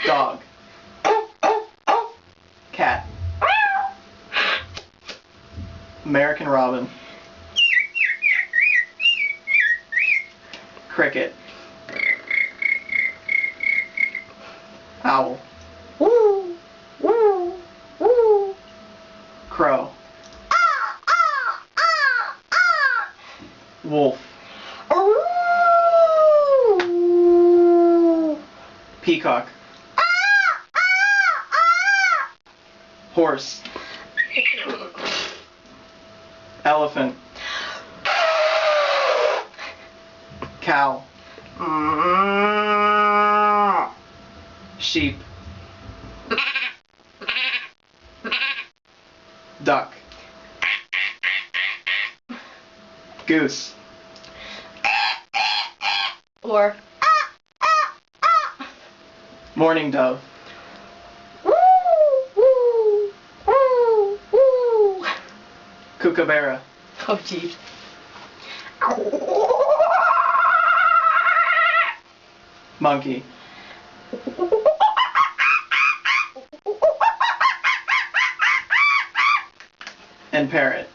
Dog. Cat. American robin. Cricket. Owl. Woo, woo, woo. Crow. Wolf. Peacock. Horse. Elephant. Cow. Sheep. Duck. Goose. Or Mourning dove. woo, woo, woo, woo. Kookaburra. Oh, jeez. Monkey. And parrot.